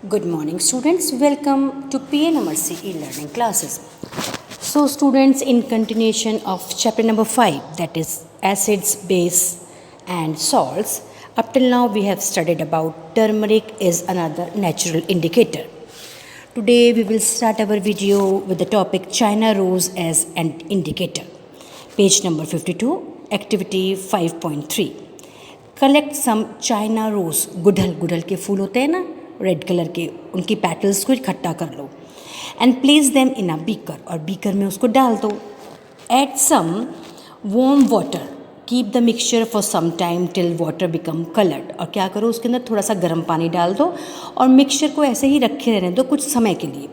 Good morning, students. Welcome to PNMRC e-learning classes. So, students, in continuation of chapter number 5, that is acids, base, and salts. Up till now, we have studied about turmeric is another natural indicator. Today, we will start our video with the topic China rose as an indicator. Page number 52, activity 5.3. Collect some China rose गुड़हल गुड़हल के फूल होते हैं ना red colour के, उनकी petals को इकट्ठा कर लो and place them in a beaker, और बीकर में उसको डाल दो. Add some warm water, keep the mixture for some time till water become coloured. और क्या करो, उसके अंदर थोड़ा सा गर्म पानी डाल दो और मिक्सचर को ऐसे ही रखे रहने दो कुछ समय के लिए.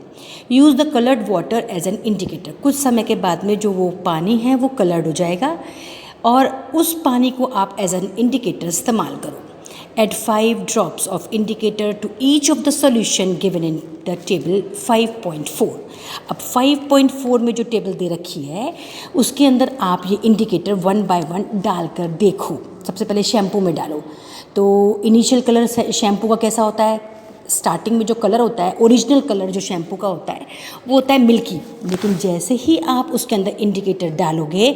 Use the coloured water as an indicator. कुछ समय के बाद में जो वो पानी है वो कलर्ड हो जाएगा और उस पानी को आप एज एन इंडिकेटर इस्तेमाल करो. Add 5 drops of indicator to each of the solution given in the table 5.4. अब 5.4 में जो टेबल दे रखी है उसके अंदर आप ये इंडिकेटर 1 बाय 1 डालकर देखो. सबसे पहले शैम्पू में डालो. तो इनिशियल कलर शैम्पू का कैसा होता है, स्टार्टिंग में जो कलर होता है, ओरिजिनल कलर जो शैम्पू का होता है वो होता है मिल्की. लेकिन जैसे ही आप उसके अंदर इंडिकेटर डालोगे,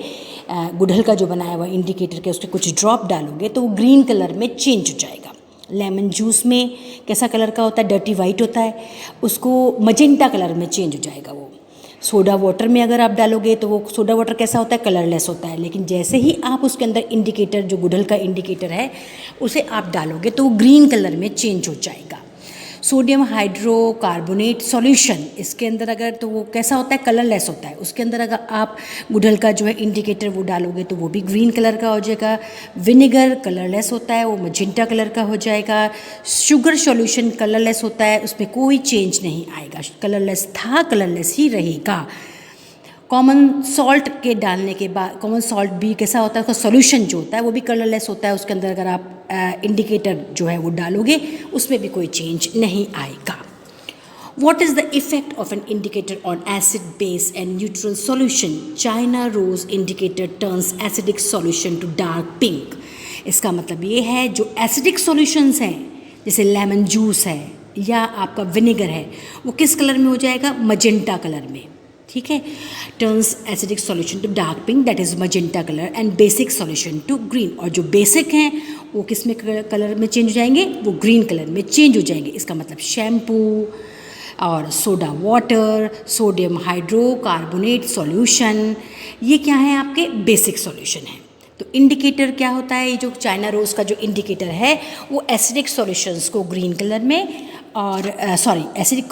गुड़हल का जो बनाया हुआ इंडिकेटर के उसके कुछ ड्रॉप डालोगे तो वो ग्रीन कलर में चेंज हो जाएगा. लेमन जूस में कैसा कलर का होता है, डर्टी वाइट होता है, उसको मजेंटा कलर में चेंज हो जाएगा वो. सोडा वाटर में अगर आप डालोगे तो वो सोडा वाटर कैसा होता है, कलरलेस होता है. लेकिन जैसे ही आप उसके अंदर इंडिकेटर जो गुड़हल का इंडिकेटर है उसे आप डालोगे तो वो ग्रीन कलर में चेंज हो जाएगा. सोडियम हाइड्रोकार्बोनेट सॉल्यूशन, इसके अंदर अगर तो वो कैसा होता है, कलरलेस होता है. उसके अंदर अगर आप गुड़हल का जो है इंडिकेटर वो डालोगे तो वो भी ग्रीन कलर का हो जाएगा. विनेगर कलरलेस होता है, वो मजेंटा कलर का हो जाएगा. शुगर सॉल्यूशन कलरलेस होता है, उसमें कोई चेंज नहीं आएगा, कलरलेस था कलरलेस ही रहेगा. कॉमन सॉल्ट के डालने के बाद, कॉमन सॉल्ट भी कैसा होता है, उसका सॉल्यूशन जो होता है वो भी कलरलेस होता है. उसके अंदर अगर आप इंडिकेटर जो है वो डालोगे उसमें भी कोई चेंज नहीं आएगा. What is the effect of an indicator on acid, base and neutral solution? China rose indicator turns acidic solution to dark pink. इसका मतलब ये है जो एसिडिक सॉल्यूशंस हैं जैसे लेमन जूस है या आपका विनेगर है वो किस कलर में हो जाएगा, मजेंटा कलर में. ठीक है. Turns acidic solution to dark pink, that is magenta colour, and basic solution to green. और जो बेसिक हैं वो किस में कलर में चेंज हो जाएंगे, वो ग्रीन कलर में चेंज हो जाएंगे. इसका मतलब शैम्पू और soda water, sodium hydrocarbonate solution, ये क्या है, आपके बेसिक सॉल्यूशन है. तो इंडिकेटर क्या होता है, ये जो चाइना रोज का जो इंडिकेटर है वो एसिडिक सॉल्यूशंस को ग्रीन कलर में और एसिडिक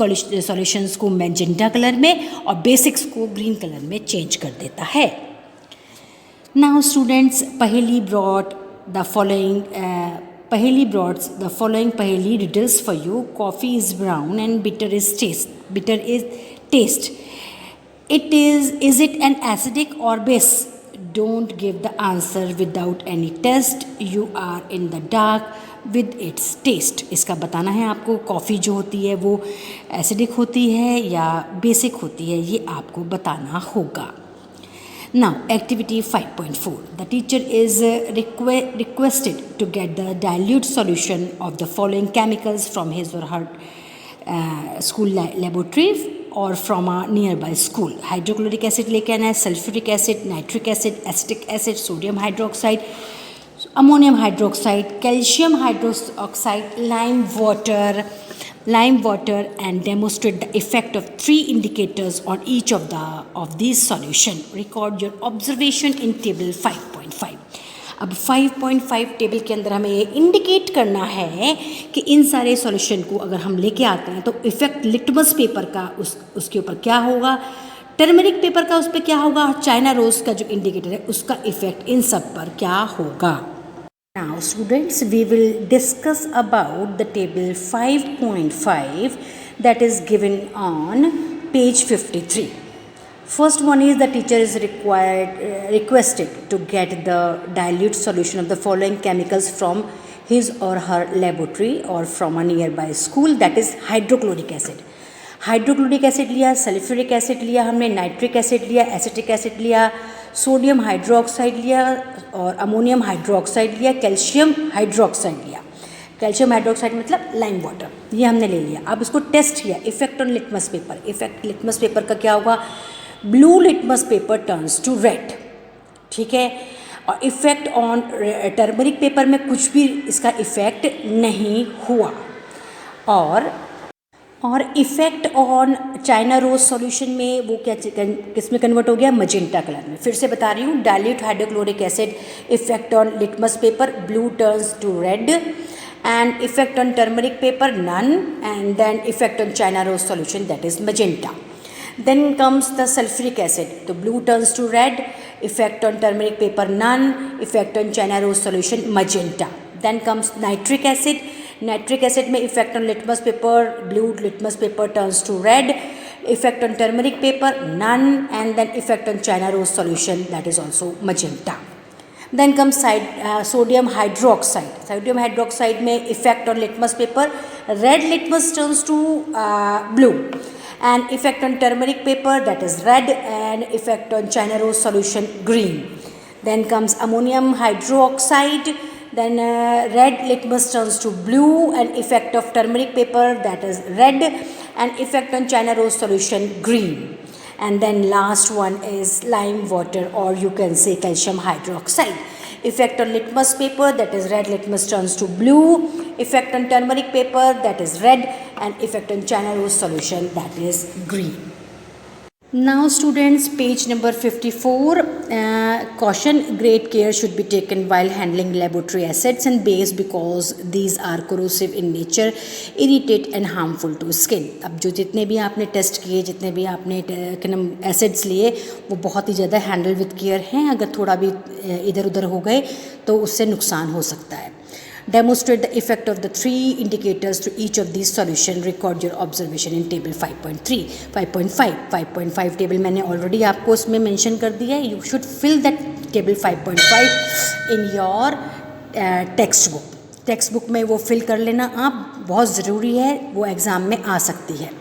सॉल्यूशंस को मैजेंटा कलर में और बेसिक्स को ग्रीन कलर में चेंज कर देता है. नाउ स्टूडेंट्स, पहेली ब्रॉट द फॉलोइंग पहेली riddles for you. Coffee is brown and bitter is taste. Is it an acidic or base? Don't give the answer without any test. You are in the dark with its taste. इसका बताना है आपको, coffee जो होती है वो acidic होती है या बेसिक होती है, ये आपको बताना होगा. Now activity 5.4. The teacher is requested to get the dilute solution of the following chemicals from his or her school laboratory और from a near by school. Hydrochloric acid लेके आना है, sulphuric acid, nitric acid, acetic acid, sodium hydroxide, ammonium hydroxide, calcium hydroxide, lime water and demonstrate the effect of 3 indicators on each of these solution. Record your observation in table 5.5. अब 5.5 table के अंदर हमें ये indicate करना है कि इन सारे solution को अगर हम लेके आते हैं तो इफ़ेक्ट लिटमस पेपर का उसके ऊपर क्या होगा, टर्मरिक पेपर का उस पर क्या होगा, चाइना रोज का जो इंडिकेटर है उसका इफ़ेक्ट इन सब पर क्या होगा. Now students, we will discuss about the table 5.5 that is given on page 53. First one is the teacher is requested to get the dilute solution of the following chemicals from his or her laboratory or from a nearby school, that is hydrochloric acid. Hydrochloric acid लिया, sulphuric acid लिया, हमने nitric acid लिया, acetic acid लिया, sodium hydroxide लिया और ammonium hydroxide लिया, calcium hydroxide लिया. Calcium hydroxide मतलब लाइम वाटर. ये हमने ले लिया। अब इसको टेस्ट किया, effect on litmus paper. Effect litmus paper का क्या होगा, blue litmus paper turns to red, ठीक है। और इफेक्ट ऑन टर्मरिक पेपर में कुछ भी इसका इफेक्ट नहीं हुआ। और effect on China rose solution में वो क्या किस में कन्वर्ट हो गया, मजेंटा कलर में। फिर से बता रही हूँ, dilute hydrochloric acid effect on litmus paper, blue turns to red, and effect on turmeric paper none, and then effect on China rose solution, that is magenta. Then comes the sulfuric acid, the blue turns to red, effect on turmeric paper none, effect on China rose solution magenta. Then comes nitric acid. Nitric acid में effect on litmus paper, blue litmus paper turns to red, effect on turmeric paper none, and then effect on China rose solution, that is also magenta. Then comes sodium hydroxide. Sodium hydroxide में effect on litmus paper, red litmus turns to blue, and effect on turmeric paper, that is red, and effect on China rose solution green. Then comes ammonium hydroxide, then red litmus turns to blue, and effect of turmeric paper, that is red, and effect on China rose solution green. And then last one is lime water, or you can say calcium hydroxide. Effect on litmus paper, that is red litmus turns to blue, effect on turmeric paper, that is red, and effect on China rose solution, that is green. Now students, page number 54, caution, great care should be taken while handling laboratory acids and base because these are corrosive in nature, irritate and harmful to skin. अब जो जितने भी आपने test किए, जितने भी आपने acids लिए, वो बहुत ही ज़्यादा हैंडल विद केयर हैं। अगर थोड़ा भी इधर उधर हो गए तो उससे नुकसान हो सकता है। Demonstrate the effect of the three indicators to each of these solution. Record your observation in table 5.3, 5.5 table मैंने already आपको उसमें mention कर दिया है. You should fill that table 5.5 in your textbook. Text में वो फिल कर लेना आप, बहुत ज़रूरी है, वो एग्ज़ाम में आ सकती है.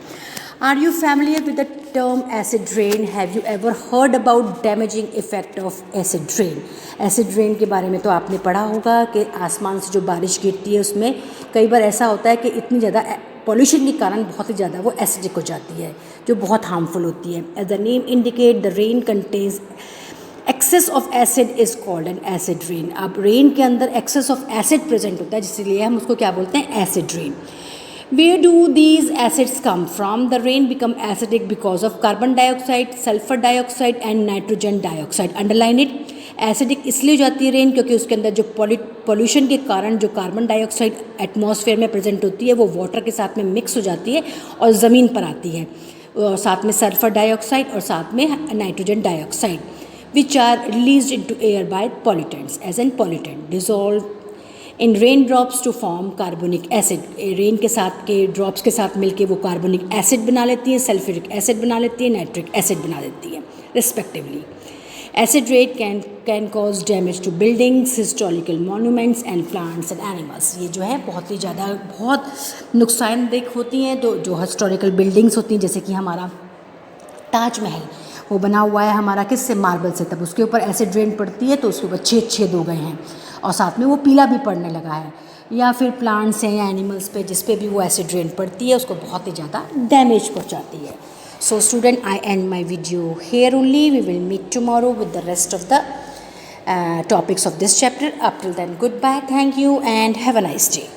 Are you familiar with the term acid rain? Have you ever heard about damaging effect of acid rain? Acid rain के बारे में तो आपने पढ़ा होगा कि आसमान से जो बारिश गिरती है उसमें कई बार ऐसा होता है कि इतनी ज़्यादा पॉल्यूशन के कारण बहुत ही ज़्यादा वो एसिडिक हो जाती है, जो बहुत हार्मफुल होती है. As the name indicate, the rain contains excess of acid is called an acid rain. अब रेन के अंदर excess of acid present होता है, जिसलिए हम उसको क्या बोलते हैं, acid rain. Where do these acids come from? The rain become acidic because of carbon dioxide, sulfur dioxide and nitrogen dioxide. Underline it. Acidic इसलिए हो जाती है रेन क्योंकि उसके अंदर जो पॉल्यूशन के कारण जो कार्बन डाइऑक्साइड एटमॉस्फेयर में प्रेजेंट होती है वो वाटर के साथ में मिक्स हो जाती है और ज़मीन पर आती है, और साथ में सल्फर डाइऑक्साइड और साथ में nitrogen dioxide, which are released into air by pollutants as an pollutant dissolve in rain drops to form carbonic acid. Rain के साथ के ड्रॉप्स के साथ मिलके वो कार्बोनिक एसिड बना लेती है, सल्फ्यूरिक एसिड बना लेती है, नाइट्रिक एसिड बना देती है respectively. Acid rain can cause damage to buildings, historical monuments and plants and animals. ये जो है बहुत ही ज़्यादा बहुत नुकसानदेह होती हैं. तो जो हिस्टोरिकल बिल्डिंग्स होती हैं, जैसे कि हमारा ताजमहल, वो बना हुआ है हमारा किससे, मार्बल से. तब उसके ऊपर एसिड रेन पड़ती है तो उसके ऊपर छेद हो गए हैं और साथ में वो पीला भी पड़ने लगा है. या फिर प्लांट्स हैं या एनिमल्स पे, जिस पे भी वो एसिड रेन पड़ती है उसको बहुत ही ज़्यादा डैमेज पहुँचाती है. So student, I end my video here only. We will meet tomorrow with the rest of the topics of this chapter. Up till then, goodbye, thank you and have a nice day.